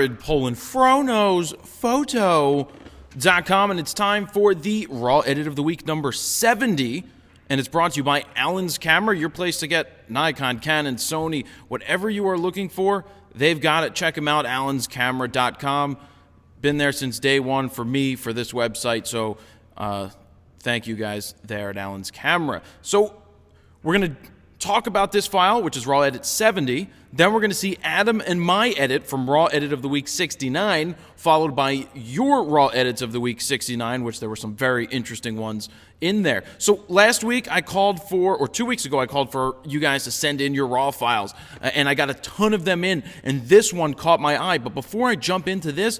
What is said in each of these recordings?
Jared Polin, FroKnowsPhoto.com, and it's time for the Raw Edit of the Week number 70, and it's brought to you by Allen's Camera, your place to get Nikon, Canon, Sony, whatever you are looking for, they've got it. Check them out, allenscamera.com. Been there since day one for me, for this website, so thank you guys there at Allen's Camera. So we're going to talk about this file, which is Raw Edit 70. Then we're going to see Adam and my edit from Raw Edit of the Week 69, followed by your Raw Edits of the Week 69, which there were some very interesting ones in there. So last week I called for, or 2 weeks ago I called for you guys to send in your RAW files, and I got a ton of them in, and this one caught my eye. But before I jump into this,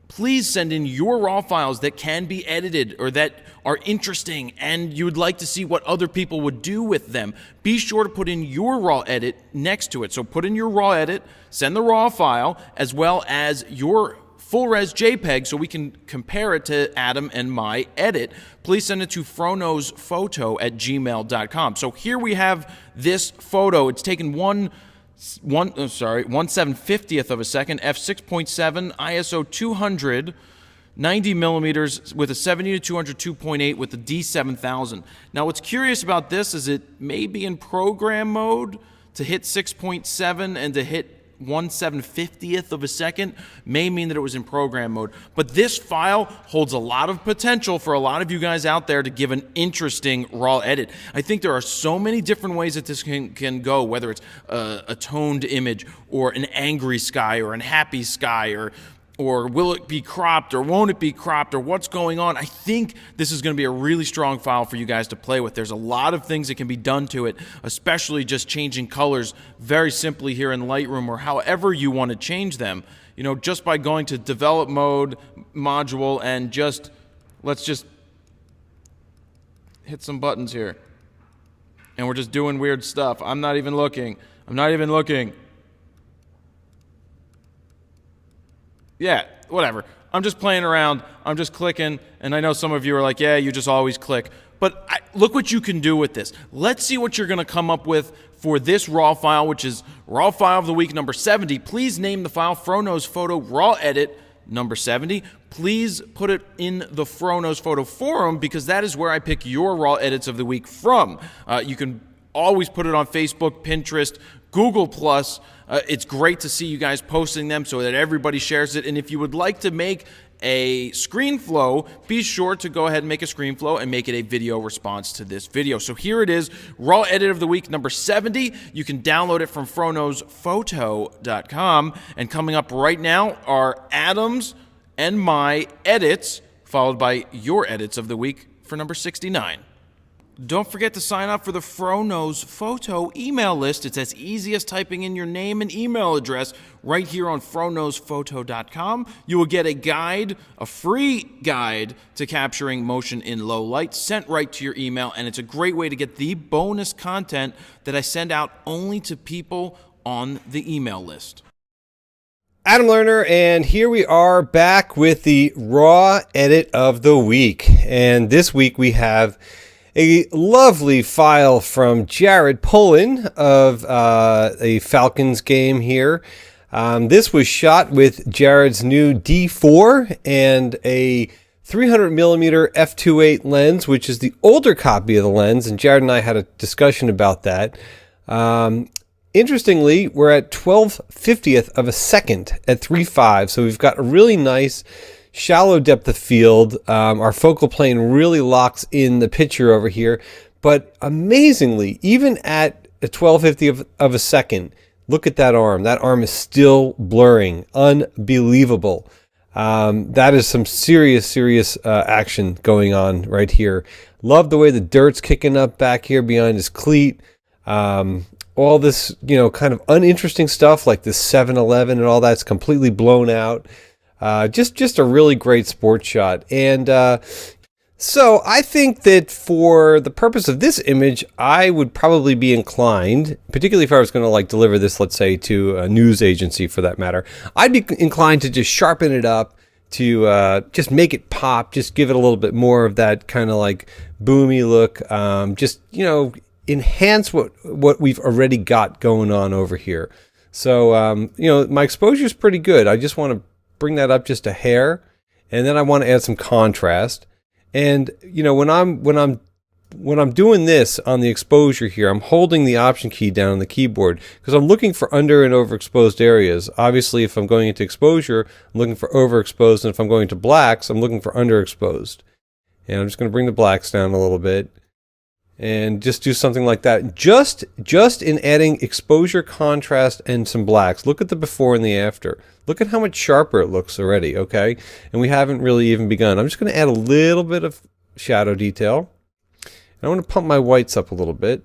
please send in your RAW files that can be edited or that are interesting and you would like to see what other people would do with them. Be sure to put in your RAW edit next to it. So put in your RAW edit, send the RAW file, as well as your full-res JPEG so we can compare it to Adam and my edit. Please send it to FroKnowsPhoto@gmail.com. So here we have this photo. It's taken 1/750th of a second, f6.7, ISO 200, 90 millimeters with a 70 to 200 2.8 with the D7000. Now what's curious about this is it may be in program mode to hit 6.7 and to hit 1/750th of a second may mean that it was in program mode. But this file holds a lot of potential for a lot of you guys out there to give an interesting raw edit. I think there are so many different ways that this can go, whether it's a toned image or an angry sky or an happy sky, or will it be cropped or won't it be cropped, or what's going on. I think this is going to be a really strong file for you guys to play with. There's a lot of things that can be done to it, especially just changing colors very simply here in Lightroom, or however you want to change them. You know, just by going to develop mode, module, and let's just hit some buttons here. And we're just doing weird stuff. I'm not even looking. Yeah, whatever. I'm just playing around. I'm just clicking. And I know some of you are like, yeah, you just always click. But look what you can do with this. Let's see what you're going to come up with for this RAW file, which is RAW File of the Week number 70. Please name the file FroKnowsPhoto Raw Edit number 70. Please put it in the FroKnowsPhoto forum, because that is where I pick your raw edits of the week from. You can always put it on Facebook, Pinterest, Google+. It's great to see you guys posting them so that everybody shares it. And if you would like to make a screen flow, be sure to go ahead and make a screen flow and make it a video response to this video. So here it is, Raw Edit of the Week number 70. You can download it from FroKnowsPhoto.com. And coming up right now are Adam's and my edits, followed by your edits of the week for number 69. Don't forget to sign up for the FroKnowsPhoto email list. It's as easy as typing in your name and email address right here on FroKnowsPhoto.com. You will get a guide, a free guide to capturing motion in low light, sent right to your email, and it's a great way to get the bonus content that I send out only to people on the email list. Adam Lerner, and here we are back with the Raw Edit of the Week. And this week we have a lovely file from Jared Polin of a Falcons game here. This was shot with Jared's new D4 and a 300mm f2.8 lens, which is the older copy of the lens, and Jared and I had a discussion about that. Interestingly, we're at 12/50th of a second at 3.5, so we've got a really nice shallow depth of field. Our focal plane really locks in the picture over here, but amazingly, even at a 12/50th of a second, look at that arm. That arm is still blurring. Unbelievable. That is some serious action going on right here. Love the way the dirt's kicking up back here behind his cleat. All this, kind of uninteresting stuff like this 7-11 and all that's completely blown out. Just a really great sports shot. And so I think that for the purpose of this image, I would probably be inclined, particularly if I was going to deliver this, let's say, to a news agency for that matter, I'd be inclined to just sharpen it up, to just make it pop, just give it a little bit more of that kind of boomy look, enhance what we've already got going on over here. So, you know, my exposure is pretty good. I just want to bring that up just a hair, and then I want to add some contrast. And, you know, when I'm doing this on the exposure here, I'm holding the Option key down on the keyboard because I'm looking for under and overexposed areas. Obviously, if I'm going into exposure, I'm looking for overexposed, and if I'm going to blacks, I'm looking for underexposed. And I'm just going to bring the blacks down a little bit and just do something like that. Just in adding exposure, contrast, and some blacks. Look at the before and the after. Look at how much sharper it looks already, okay? And we haven't really even begun. I'm just going to add a little bit of shadow detail. I want to pump my whites up a little bit.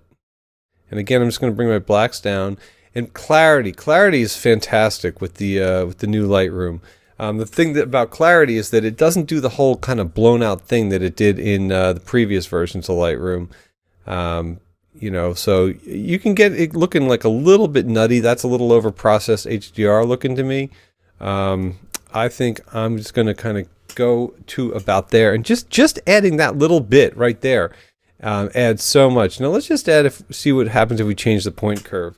And again, I'm just going to bring my blacks down. And clarity. Clarity is fantastic with the new Lightroom. The thing about clarity is that it doesn't do the whole kind of blown out thing that it did in the previous versions of Lightroom. You know, so you can get it looking like a little bit nutty. That's a little over processed HDR looking to me. I think I'm just going to kind of go to about there, and just adding that little bit right there adds so much. Now let's just see what happens if we change the point curve.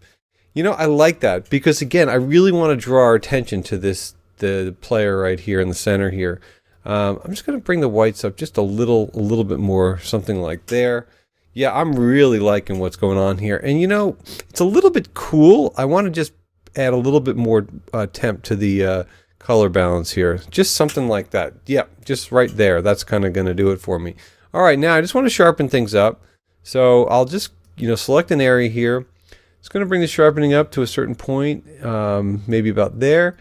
You know, I like that because again, I really want to draw our attention to the player right here in the center here. I'm just going to bring the whites up just a little bit more, something like there. Yeah, I'm really liking what's going on here. And you know, it's a little bit cool. I want to just add a little bit more temp to the color balance here. Just something like that. Yep, just right there. That's kind of going to do it for me. All right, now I just want to sharpen things up. So I'll just, you know, select an area here. It's going to bring the sharpening up to a certain point, maybe about there.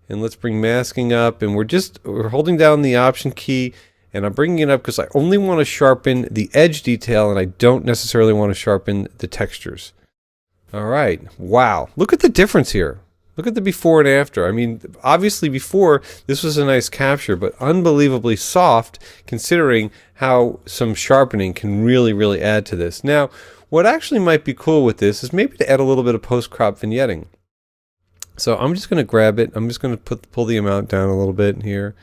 And let's bring masking up. And we're holding down the Option key. And I'm bringing it up because I only want to sharpen the edge detail and I don't necessarily want to sharpen the textures. All right. Wow. Look at the difference here. Look at the before and after. I mean, obviously before, this was a nice capture, but unbelievably soft considering how some sharpening can really add to this. Now, what actually might be cool with this is maybe to add a little bit of post-crop vignetting. So I'm just going to grab it. I'm just going to pull the amount down a little bit here.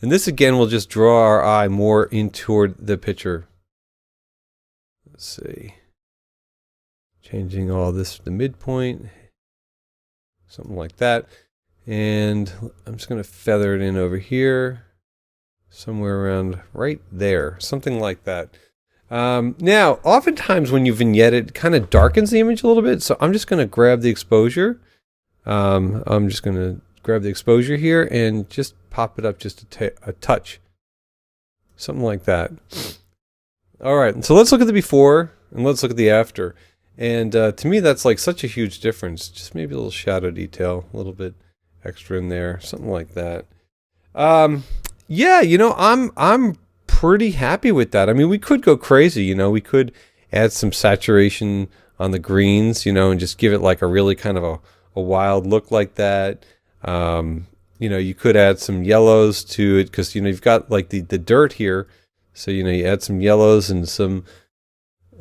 And this again will just draw our eye more in toward the picture. Let's see. Changing all this to the midpoint. Something like that. And I'm just going to feather it in over here. Somewhere around right there. Something like that. Now, oftentimes when you vignette it kind of darkens the image a little bit. So I'm just going to grab the exposure. I'm just going to grab the exposure here and just pop it up just a touch. Something like that. All right, so let's look at the before and let's look at the after. And to me, that's like such a huge difference. Just maybe a little shadow detail, a little bit extra in there, something like that. Yeah, you know, I'm pretty happy with that. I mean, we could go crazy, you know, we could add some saturation on the greens, you know, and just give it like a really kind of a wild look like that. You know, you could add some yellows to it because, you know, you've got like the dirt here. So, you know, you add some yellows and some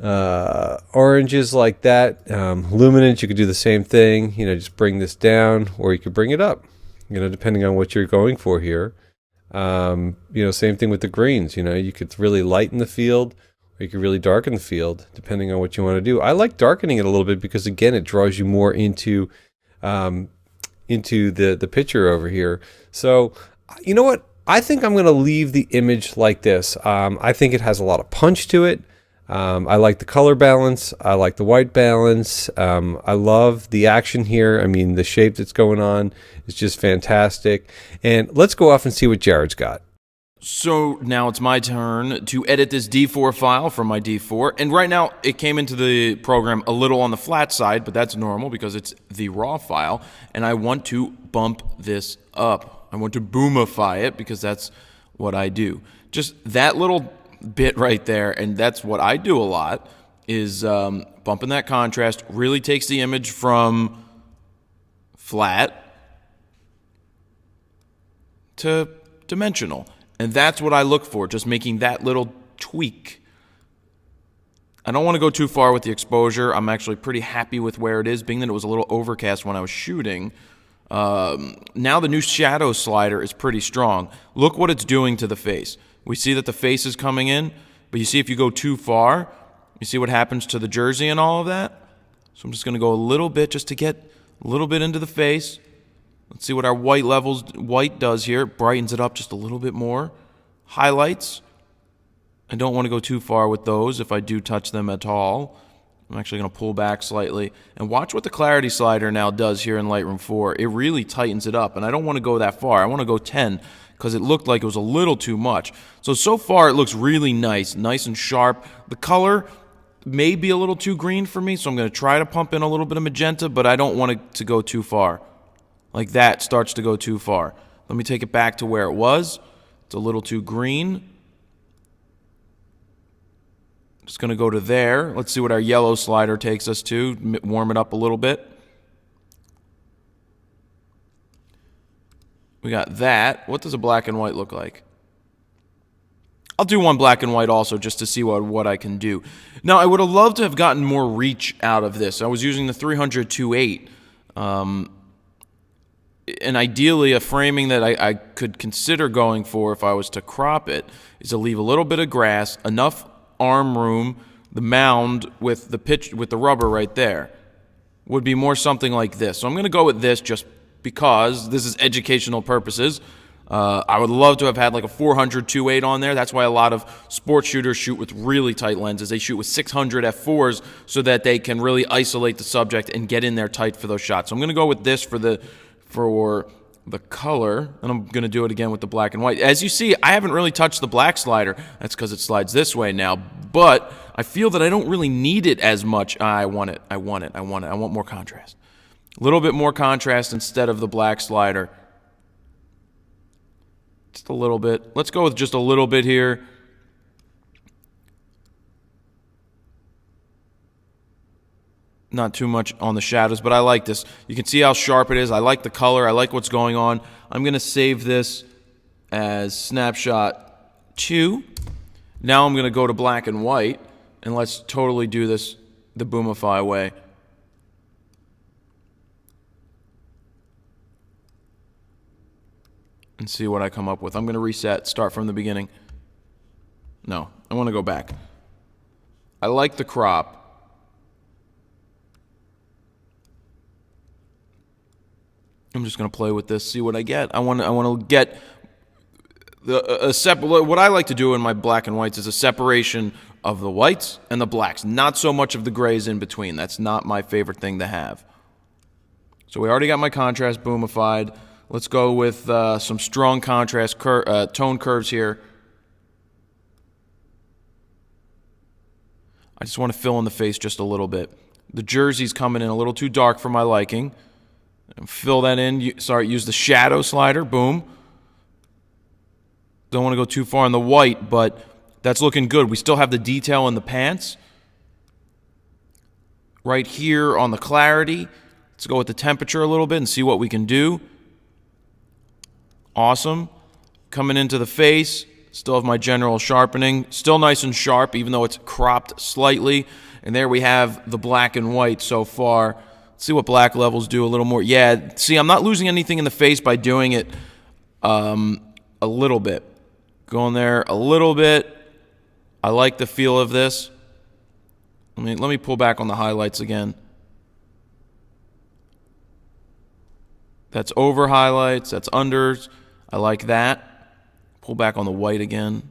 oranges like that. Luminance, you could do the same thing. You know, just bring this down or you could bring it up, you know, depending on what you're going for here. You know, same thing with the greens. You know, you could really lighten the field or you could really darken the field depending on what you want to do. I like darkening it a little bit because, again, it draws you more into the picture over here. So, you know what? I think I'm going to leave the image like this. I think it has a lot of punch to it. I like the color balance. I like the white balance. I love the action here. I mean, the shape that's going on is just fantastic. And let's go off and see what Jared's got. So now it's my turn to edit this D4 file from my D4. And right now it came into the program a little on the flat side, but that's normal because it's the raw file. And I want to bump this up. I want to boomify it because that's what I do. Just that little bit right there, and that's what I do a lot, is bumping that contrast. Really takes the image from flat to dimensional. And that's what I look for, just making that little tweak. I don't want to go too far with the exposure. I'm actually pretty happy with where it is, being that it was a little overcast when I was shooting. Now the new shadow slider is pretty strong. Look what it's doing to the face. We see that the face is coming in, but you see if you go too far, you see what happens to the jersey and all of that? So I'm just going to go a little bit just to get a little bit into the face. Let's see what our white does here. It brightens it up just a little bit more. Highlights. I don't want to go too far with those if I do touch them at all. I'm actually going to pull back slightly. And watch what the clarity slider now does here in Lightroom 4. It really tightens it up. And I don't want to go that far. I want to go 10 because it looked like it was a little too much. So far it looks really nice and sharp. The color may be a little too green for me, so I'm going to try to pump in a little bit of magenta, but I don't want it to go too far. Like that starts to go too far. Let me take it back to where it was. It's a little too green. Just going to go to there. Let's see what our yellow slider takes us to. Warm it up a little bit. We got that. What does a black and white look like? I'll do one black and white also just to see what I can do. Now, I would have loved to have gotten more reach out of this. I was using the 300-2.8. And ideally, a framing that I could consider going for if I was to crop it is to leave a little bit of grass, enough arm room, the mound with the rubber right there. Would be more something like this. So I'm going to go with this just because this is educational purposes. I would love to have had like a 400-2.8 on there. That's why a lot of sports shooters shoot with really tight lenses. They shoot with 600 f4s so that they can really isolate the subject and get in there tight for those shots. So I'm going to go with this for the color, and I'm going to do it again with the black and white. As you see, I haven't really touched the black slider. That's because it slides this way now, but I feel that I don't really need it as much. I want more contrast. A little bit more contrast instead of the black slider. Just a little bit. Let's go with just a little bit here. Not too much on the shadows, but I like this. You can see how sharp it is. I like the color. I like what's going on. I'm going to save this as snapshot 2. Now I'm going to go to black and white, and let's totally do this the Boomify way. And see what I come up with. I'm going to reset, start from the beginning. No, I want to go back. I like the crop. I'm just going to play with this, see what I get. I want to get what I like to do in my black and whites is a separation of the whites and the blacks, not so much of the grays in between. That's not my favorite thing to have. So we already got my contrast boomified. Let's go with some strong contrast tone curves here. I just want to fill in the face just a little bit. The jersey's coming in a little too dark for my liking. Fill that in. Use the shadow slider. Boom. Don't want to go too far on the white, but that's looking good. We still have the detail in the pants. Right here on the clarity. Let's go with the temperature a little bit and see what we can do. Awesome. Coming into the face. Still have my general sharpening. Still nice and sharp, even though it's cropped slightly. And there we have the black and white so far. Let's see what black levels do a little more. Yeah, see, I'm not losing anything in the face by doing it a little bit. Going there a little bit. I like the feel of this. Let me pull back on the highlights again. That's over highlights. That's unders. I like that. Pull back on the white again,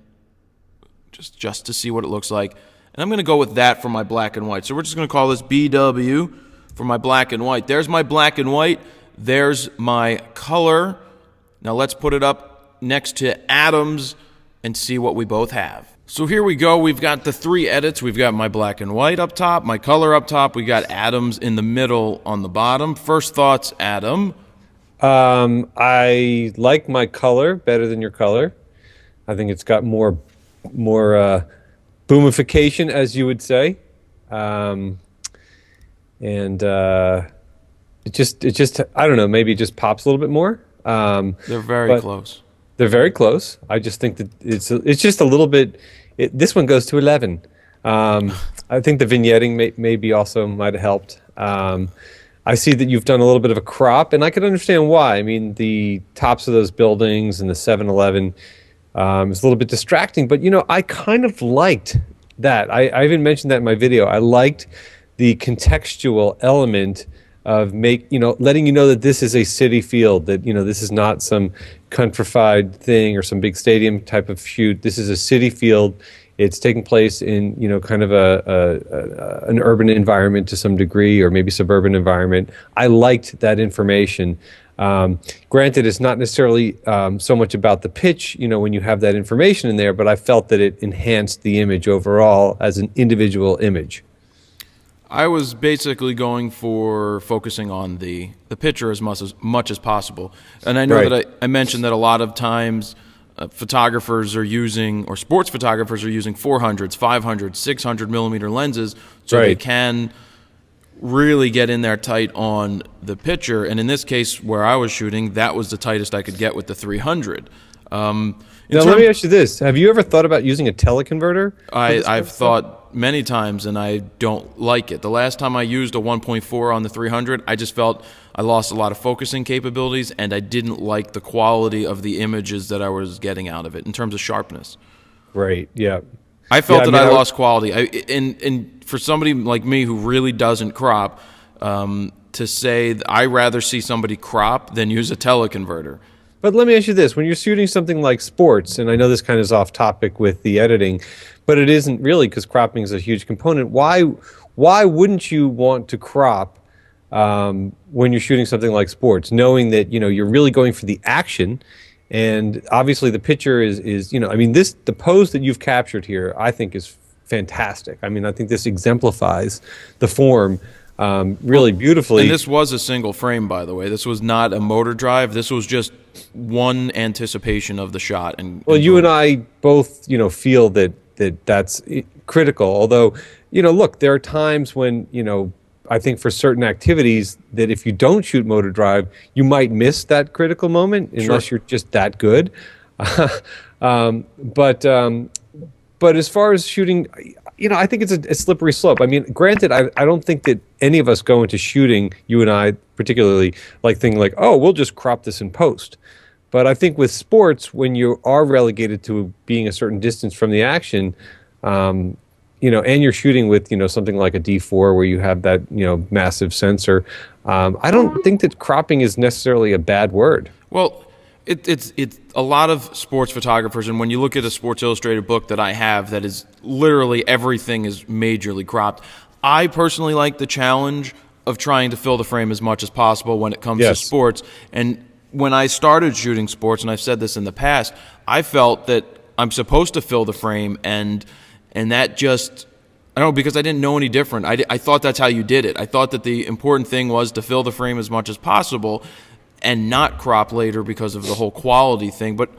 just to see what it looks like. And I'm going to go with that for my black and white. So we're just going to call this BW for my black and white. There's my black and white. There's my color. Now let's put it up next to Adam's and see what we both have. So here we go. We've got the 3 edits. We've got my black and white up top, my color up top. We got Adam's in the middle on the bottom. First thoughts, Adam? I like my color better than your color. I think it's got more boomification, as you would say. And it just I don't know, maybe it just pops a little bit more. They're very close. They're very close. I just think that it's just a little bit. This one goes to 11. I think the vignetting maybe also might have helped. I see that you've done a little bit of a crop, and I can understand why. I mean, the tops of those buildings and the 7-Eleven is a little bit distracting, but, you know, I kind of liked that. I even mentioned that in my video. I liked the contextual element letting you know that this is a city field, that this is not some countrified thing or some big stadium type of shoot. This is a city field. It's taking place in kind of an urban environment to some degree, or maybe suburban environment. I liked that information. Granted, it's not necessarily so much about the pitch, when you have that information in there, but I felt that it enhanced the image overall as an individual image. I was basically going for focusing on the picture as much as possible. And I know Right. that I mentioned that a lot of times photographers are using, or sports photographers are using 400s, 500s, 600 millimeter lenses, so they Right. can really get in there tight on the picture. And in this case, where I was shooting, that was the tightest I could get with the 300. Now, let me ask you this. Have you ever thought about using a teleconverter? I've thought many times, and I don't like it. The last time I used a 1.4 on the 300, I just felt I lost a lot of focusing capabilities, and I didn't like the quality of the images that I was getting out of it in terms of sharpness. Right, yeah. I felt Yeah, I lost quality. And for somebody like me who really doesn't crop, to say I rather see somebody crop than use a teleconverter. But let me ask you this. When you're shooting something like sports, and I know this kind of is off topic with the editing, but it isn't really, because cropping is a huge component. Why wouldn't you want to crop when you're shooting something like sports, knowing that you're really going for the action, and obviously the picture is the pose that you've captured here, I think, is fantastic. I mean, I think this exemplifies the form really beautifully. And this was a single frame, by the way. This was not a motor drive. This was just one anticipation of the shot. Well, you and I both, feel that's critical. Although, look, there are times when, I think for certain activities that if you don't shoot motor drive, you might miss that critical moment unless you're just that good. But as far as shooting, I think it's a slippery slope. I mean, granted, I don't think that any of us go into shooting, you and I particularly, thinking oh, we'll just crop this in post. But I think with sports, when you are relegated to being a certain distance from the action, and you're shooting with, something like a D4 where you have that, massive sensor, I don't think that cropping is necessarily a bad word. Well, it's a lot of sports photographers, and when you look at a Sports Illustrated book that I have that is literally everything is majorly cropped, I personally like the challenge of trying to fill the frame as much as possible when it comes to sports. And when I started shooting sports, and I've said this in the past, I felt that I'm supposed to fill the frame, and that just, I don't know, because I didn't know any different. I thought that's how you did it. I thought that the important thing was to fill the frame as much as possible and not crop later because of the whole quality thing. But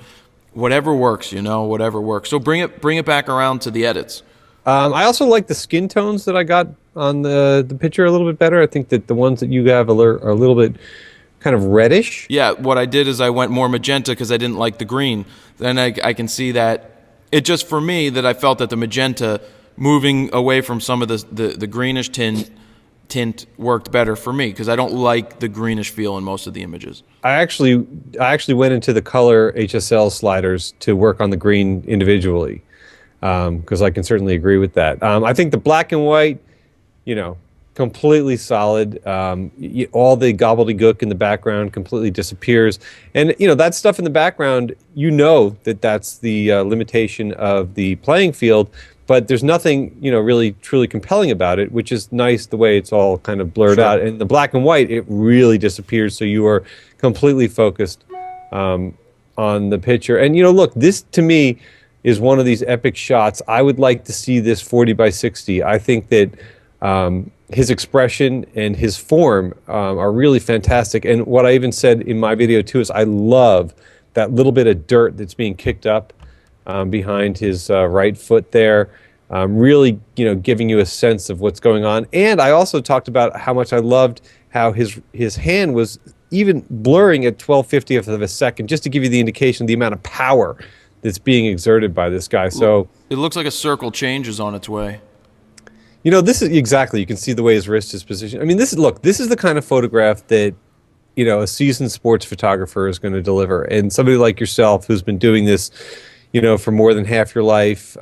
whatever works, whatever works. So bring it back around to the edits. I also like the skin tones that I got on the picture a little bit better. I think that the ones that you have are a little bit kind of reddish. Yeah, what I did is I went more magenta because I didn't like the green. Then I can see that it just, for me, that I felt that the magenta moving away from some of the greenish tint worked better for me, because I don't like the greenish feel in most of the images. I actually went into the color HSL sliders to work on the green individually, because I can certainly agree with that. I think the black and white, completely solid. All the gobbledygook in the background completely disappears. And, that stuff in the background, that's the limitation of the playing field, but there's nothing, really truly compelling about it, which is nice the way it's all kind of blurred out. And the black and white, it really disappears, so you are completely focused on the picture. And, look, this to me is one of these epic shots. I would like to see this 40 by 60. I think that his expression and his form are really fantastic. And what I even said in my video too is I love that little bit of dirt that's being kicked up behind his right foot there, really giving you a sense of what's going on. And I also talked about how much I loved how his hand was even blurring at 12/50th of a second, just to give you the indication of the amount of power that's being exerted by this guy. So it looks like a circle changes on its way. This is exactly, you can see the way his wrist is positioned. I mean, this is the kind of photograph that, a seasoned sports photographer is going to deliver. And somebody like yourself who's been doing this, for more than half your life,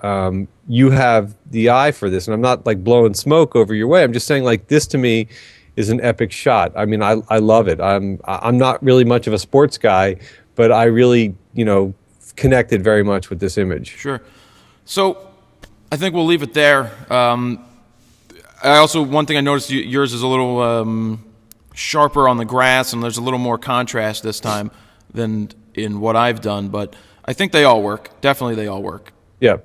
you have the eye for this. And I'm not blowing smoke over your way. I'm just saying this to me is an epic shot. I mean, I love it. I'm not really much of a sports guy, but I really, connected very much with this image. Sure. So I think we'll leave it there. I also, one thing I noticed, yours is a little sharper on the grass, and there's a little more contrast this time than in what I've done, but I think they all work. Definitely they all work. Yeah.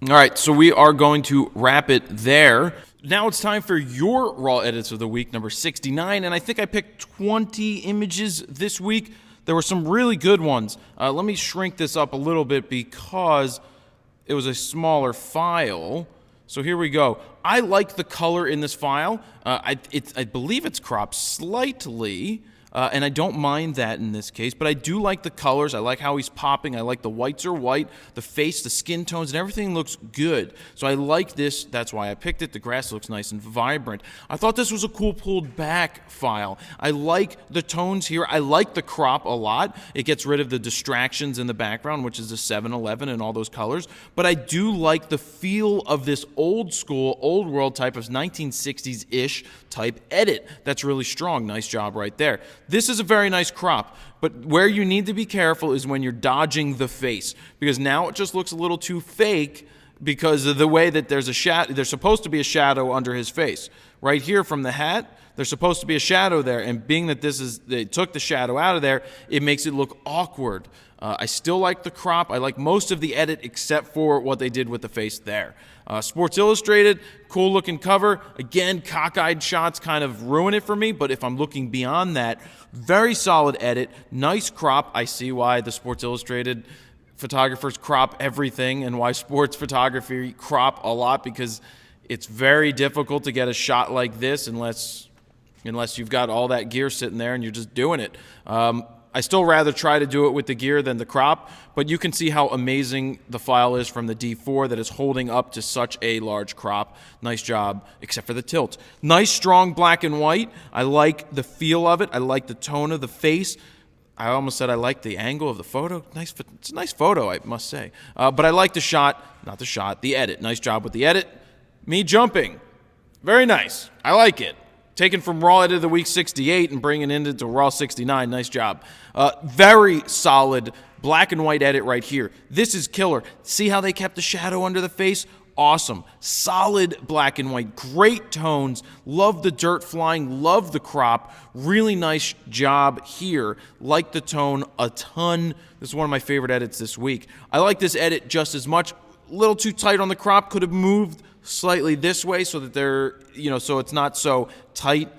All right, so we are going to wrap it there. Now it's time for your raw edits of the week, number 69, and I think I picked 20 images this week. There were some really good ones. Let me shrink this up a little bit because it was a smaller file. So here we go. I like the color in this file. I believe it's cropped slightly, and I don't mind that in this case, but I do like the colors. I like how he's popping. I like the whites are white, the face, the skin tones, and everything looks good. So I like this. That's why I picked it. The grass looks nice and vibrant. I thought this was a cool pulled back file. I like the tones here. I like the crop a lot. It gets rid of the distractions in the background, which is the 7-Eleven and all those colors. But I do like the feel of this old school, old world type of 1960s-ish type edit. That's really strong. Nice job right there. This is a very nice crop, but where you need to be careful is when you're dodging the face, because now it just looks a little too fake because of the way that there's supposed to be a shadow under his face. Right here from the hat, there's supposed to be a shadow there, and being that they took the shadow out of there, it makes it look awkward. I still like the crop. I like most of the edit except for what they did with the face there. Sports Illustrated, cool looking cover. Again, cockeyed shots kind of ruin it for me, but if I'm looking beyond that, very solid edit, nice crop. I see why the Sports Illustrated photographers crop everything and why sports photography crop a lot, because it's very difficult to get a shot like this unless you've got all that gear sitting there and you're just doing it. I still rather try to do it with the gear than the crop, but you can see how amazing the file is from the D4 that is holding up to such a large crop. Nice job, except for the tilt. Nice, strong black and white. I like the feel of it. I like the tone of the face. I almost said I like the angle of the photo. It's a nice photo, I must say. But I like the edit. Nice job with the edit. Me jumping. Very nice. I like it. Taken from Raw Edit of the Week 68 and bringing it into Raw 69. Nice job. Very solid black and white edit right here. This is killer. See how they kept the shadow under the face? Awesome. Solid black and white. Great tones. Love the dirt flying. Love the crop. Really nice job here. Like the tone a ton. This is one of my favorite edits this week. I like this edit just as much. A little too tight on the crop. Could have moved slightly this way so that so it's not so tight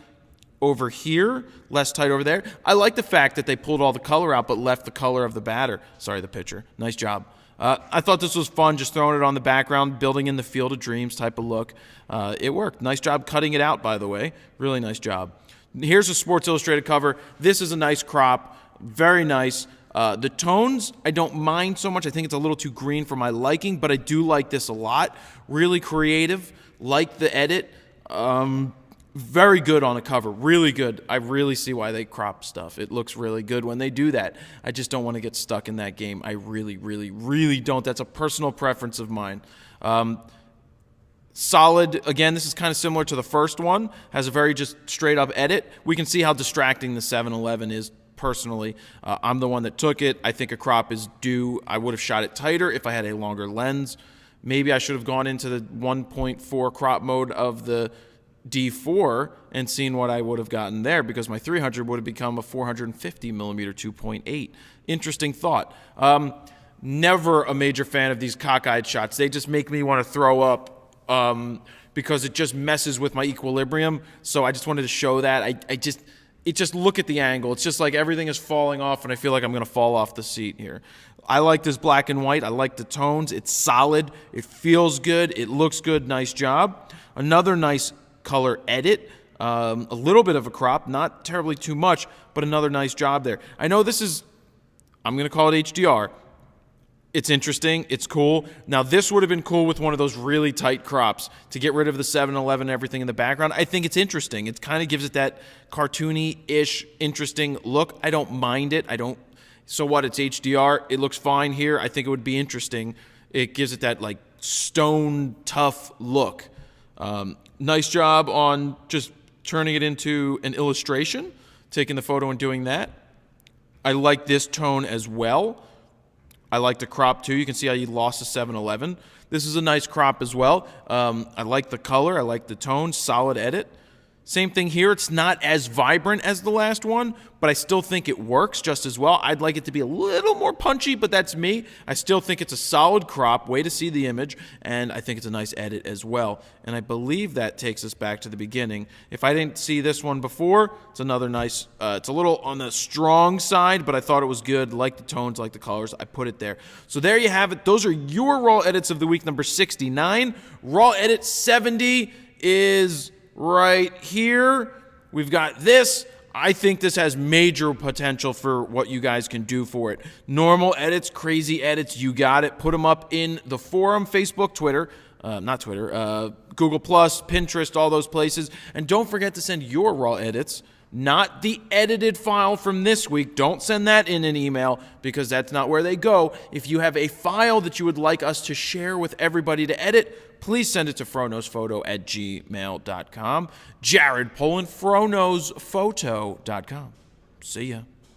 over here, less tight over there. I like the fact that they pulled all the color out but left the color of the pitcher. Nice job. I thought this was fun, just throwing it on the background, building in the Field of Dreams type of look. It worked. Nice job cutting it out, by the way. Really nice job. Here's a Sports Illustrated cover. This is a nice crop. Very nice. The tones, I don't mind so much. I think it's a little too green for my liking, but I do like this a lot. Really creative. Like the edit. Very good on a cover. Really good. I really see why they crop stuff. It looks really good when they do that. I just don't want to get stuck in that game. I really, really, really don't. That's a personal preference of mine. Solid. Again, this is kind of similar to the first one. Has a very just straight up edit. We can see how distracting the 7-Eleven is. Personally, I'm the one that took it. I think a crop is due. I would have shot it tighter if I had a longer lens. Maybe I should have gone into the 1.4 crop mode of the D4 and seen what I would have gotten there, because my 300 would have become a 450 millimeter 2.8. Interesting thought. Never a major fan of these cockeyed shots. They just make me want to throw up because it just messes with my equilibrium. So I just wanted to show that. It just look at the angle. It's just like everything is falling off, and I feel like I'm going to fall off the seat here. I like this black and white. I like the tones. It's solid. It feels good. It looks good. Nice job. Another nice color edit. A little bit of a crop, not terribly too much, but another nice job there. I know this is, I'm going to call it HDR. It's interesting. It's cool. Now, this would have been cool with one of those really tight crops to get rid of the 7-Eleven and everything in the background. I think it's interesting. It kind of gives it that cartoony-ish, interesting look. I don't mind it. So what? It's HDR. It looks fine here. I think it would be interesting. It gives it that, like, stone, tough look. Nice job on just turning it into an illustration, taking the photo and doing that. I like this tone as well. I like the crop too. You can see how you lost the 711. This is a nice crop as well. I like the color. I like the tone. Solid edit. Same thing here. It's not as vibrant as the last one, but I still think it works just as well. I'd like it to be a little more punchy, but that's me. I still think it's a solid crop, way to see the image, and I think it's a nice edit as well. And I believe that takes us back to the beginning. If I didn't see this one before, it's another nice, it's a little on the strong side, but I thought it was good. Like the tones, like the colors. I put it there. So there you have it. Those are your raw edits of the week, number 69. Raw edit 70 is right here. We've got this. I think this has major potential for what you guys can do for it. Normal edits, crazy edits, you got it. Put them up in the forum, Facebook, Twitter, not Twitter, Google+, Pinterest, all those places. And don't forget to send your raw edits, not the edited file from this week. Don't send that in an email because that's not where they go. If you have a file that you would like us to share with everybody to edit, please send it to FroKnowsPhoto@gmail.com. Jared Polin, FroKnowsPhoto.com. See ya.